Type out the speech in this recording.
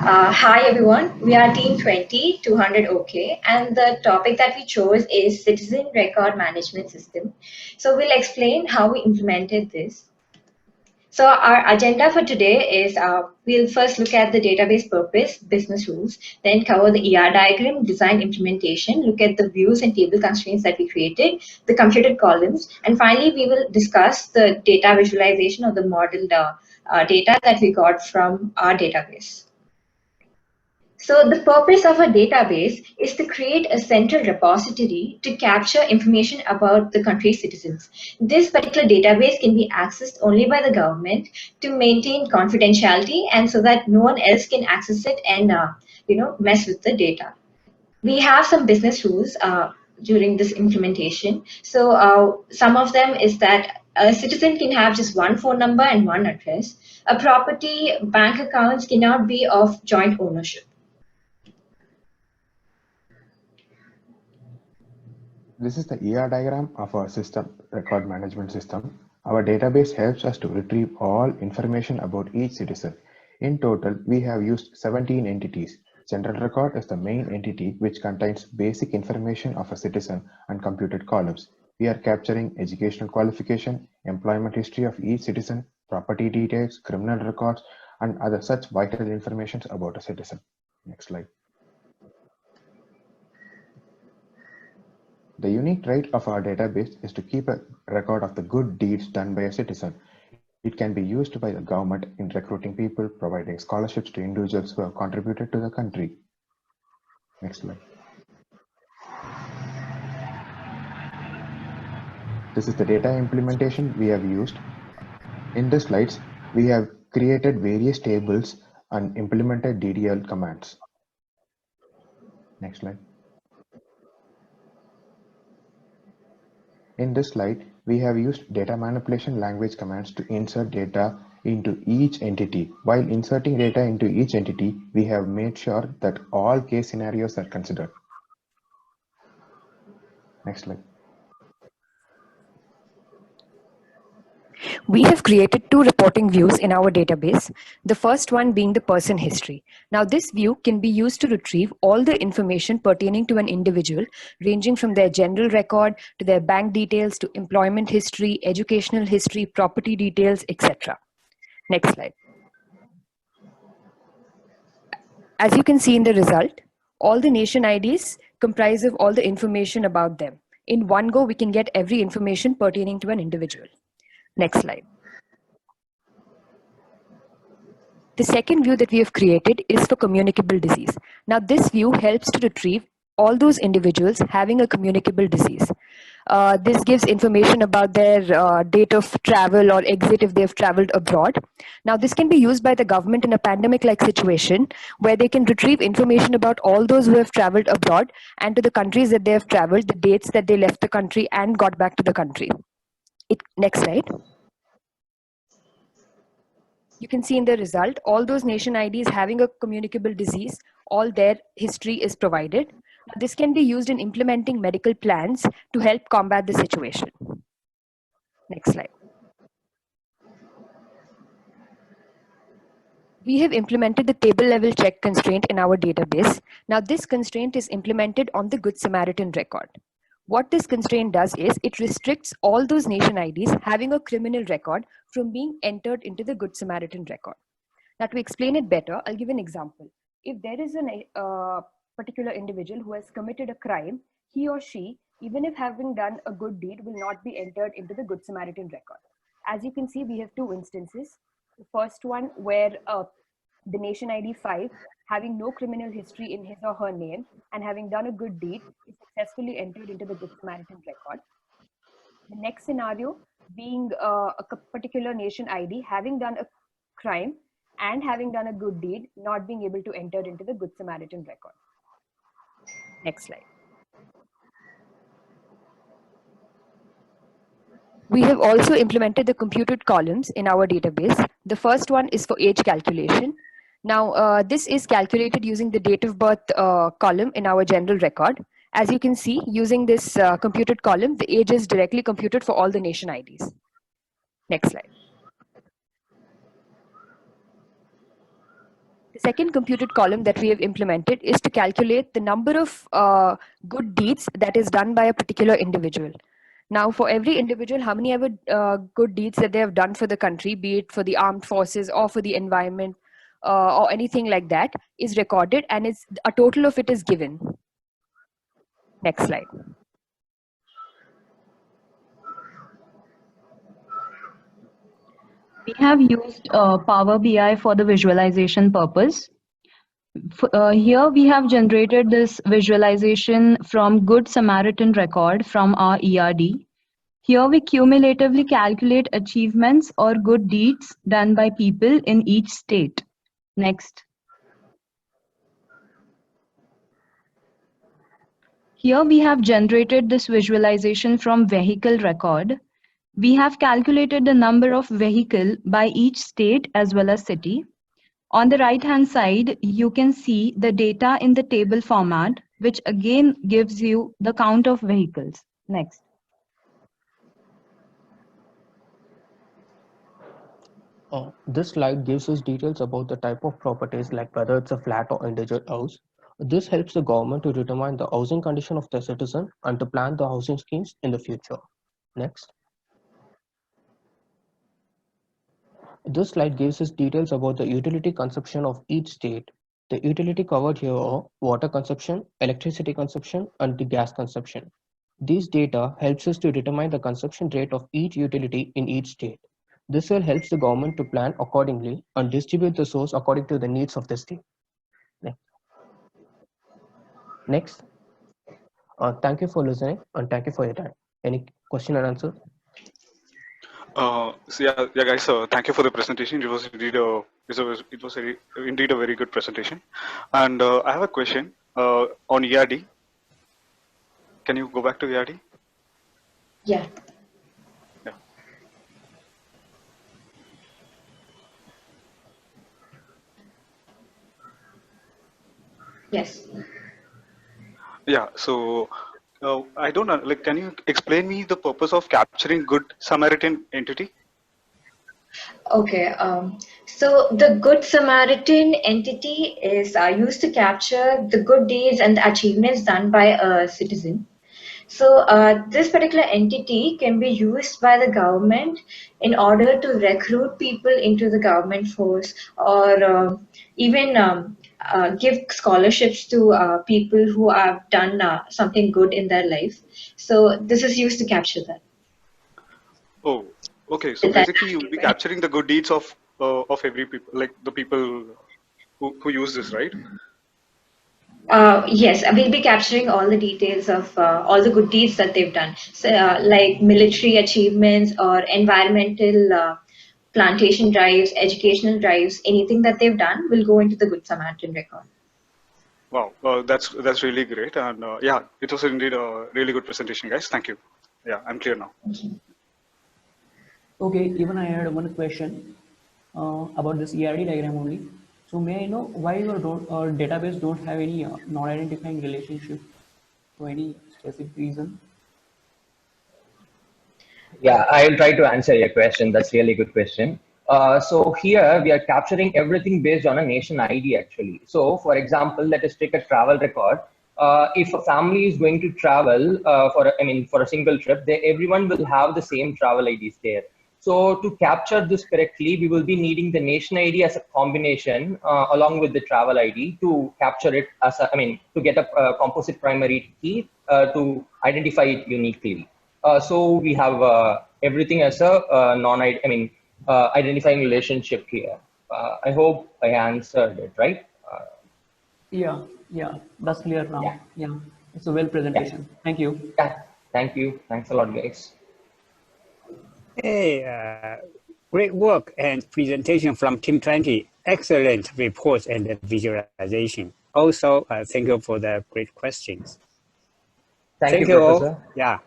Hi everyone, we are Team 20 200 OK, and the topic that we chose is Citizen Record Management System. So we'll explain how we implemented this. So our agenda for today is we'll first look at the database purpose, business rules, then cover the ER diagram, design implementation, look at the views and table constraints that we created, the computed columns, and finally we will discuss the data visualization of the modeled data that we got from our database. So the purpose of a database is to create a central repository to capture information about the country's citizens. This particular database can be accessed only by the government to maintain confidentiality and so that no one else can access it and mess with the data. We have some business rules during this implementation. So some of them is that a citizen can have just one phone number and one address. A property bank accounts cannot be of joint ownership. This is the ER diagram of our system record management system. Our database helps us to retrieve all information about each citizen. In total, we have used 17 entities. General record is the main entity which contains basic information of a citizen and computed columns. We are capturing educational qualification, employment history of each citizen, property details, criminal records, and other such vital information about a citizen. Next slide. The unique trait of our database is to keep a record of the good deeds done by a citizen. It can be used by the government in recruiting people, providing scholarships to individuals who have contributed to the country. Next slide. This is the data implementation we have used. In the slides, we have created various tables and implemented DDL commands. Next slide. In this slide, we have used data manipulation language commands to insert data into each entity. While inserting data into each entity, we have made sure that all case scenarios are considered. Next slide. We have created two reporting views in our database, the first one being the person history. Now this view can be used to retrieve all the information pertaining to an individual, ranging from their general record to their bank details to employment history, educational history, property details, etc. Next slide. As you can see in the result, all the nation IDs comprise of all the information about them. In one go, we can get every information pertaining to an individual. Next slide. The second view that we have created is for communicable disease. Now this view helps to retrieve all those individuals having a communicable disease. This gives information about their date of travel or exit if they've traveled abroad. Now this can be used by the government in a pandemic-like situation where they can retrieve information about all those who have traveled abroad and to the countries that they have traveled, the dates that they left the country and got back to the country. Next slide. You can see in the result, all those nation IDs having a communicable disease, all their history is provided. This can be used in implementing medical plans to help combat the situation. Next slide. We have implemented the table level check constraint in our database. Now this constraint is implemented on the Good Samaritan record. What this constraint does is it restricts all those nation IDs having a criminal record from being entered into the Good Samaritan record. Now to explain it better, I'll give an example. If there is a particular individual who has committed a crime, he or she, even if having done a good deed, will not be entered into the Good Samaritan record. As you can see, we have two instances. The first one where the nation ID 5, having no criminal history in his or her name and having done a good deed, is successfully entered into the Good Samaritan record. The next scenario being a particular nation ID having done a crime and having done a good deed, not being able to enter into the Good Samaritan record. Next slide. We have also implemented the computed columns in our database. The first one is for age calculation. Now, this is calculated using the date of birth column in our general record. As you can see, using this computed column, the age is directly computed for all the nation IDs. Next slide. The second computed column that we have implemented is to calculate the number of good deeds that is done by a particular individual. Now, for every individual, how many ever good deeds that they have done for the country, be it for the armed forces or for the environment or anything like that, is recorded, and it's a total of it is given. Next slide. We have used Power BI for the visualization purpose. Here we have generated this visualization from Good Samaritan record from our ERD. Here we cumulatively calculate achievements or good deeds done by people in each state. Next. Here we have generated this visualization from vehicle record. We have calculated the number of vehicle by each state as well as city. On the right hand side, you can see the data in the table format, which again gives you the count of vehicles. Next. This slide gives us details about the type of properties, like whether it's a flat or individual house. This helps the government to determine the housing condition of the citizen and to plan the housing schemes in the future. Next. This slide gives us details about the utility consumption of each state. The utility covered here are water consumption, electricity consumption, and the gas consumption. These data helps us to determine the consumption rate of each utility in each state. This will help the government to plan accordingly and distribute the source according to the needs of the state. Next. Thank you for listening and thank you for your time. Any question and answer? Guys. Thank you for the presentation. It was indeed indeed a very good presentation. And I have a question on ERD. Can you go back to ERD? Yeah. Yes. Yeah. So I don't know. Like, can you explain me the purpose of capturing Good Samaritan entity? Okay, so the Good Samaritan entity is used to capture the good deeds and the achievements done by a citizen. So this particular entity can be used by the government in order to recruit people into the government force, or even give scholarships to people who have done something good in their life. So this is used to capture that. Oh, okay. So basically, you'll be capturing the good deeds of every people, like the people who use this, right? Yes, we'll be capturing all the details of all the good deeds that they've done, so, like military achievements or environmental plantation drives, educational drives, anything that they've done will go into the Good Samaritan record. Wow, that's really great, and yeah, it was indeed a really good presentation, guys. Thank you. Yeah, I'm clear now. Okay, even I had one question about this ERD diagram only. So may I know why your database don't have any non-identifying relationship? For any specific reason? Yeah, I'll try to answer your question. That's really good question. So here we are capturing everything based on a nation ID actually. So for example, let us take a travel record. If a family is going to travel for a single trip, everyone will have the same travel IDs there. So to capture this correctly, we will be needing the nation ID as a combination along with the travel ID to capture it as to get a composite primary key to identify it uniquely. So we have everything as a identifying relationship here. I hope I answered it, right? Yeah, that's clear now. Yeah, it's a well presentation. Yeah. Thank you. Yeah, thank you. Thanks a lot, guys. Hey, great work and presentation from Team 20. Excellent reports and visualization. Also, thank you for the great questions. Thank you, all. Professor. Yeah.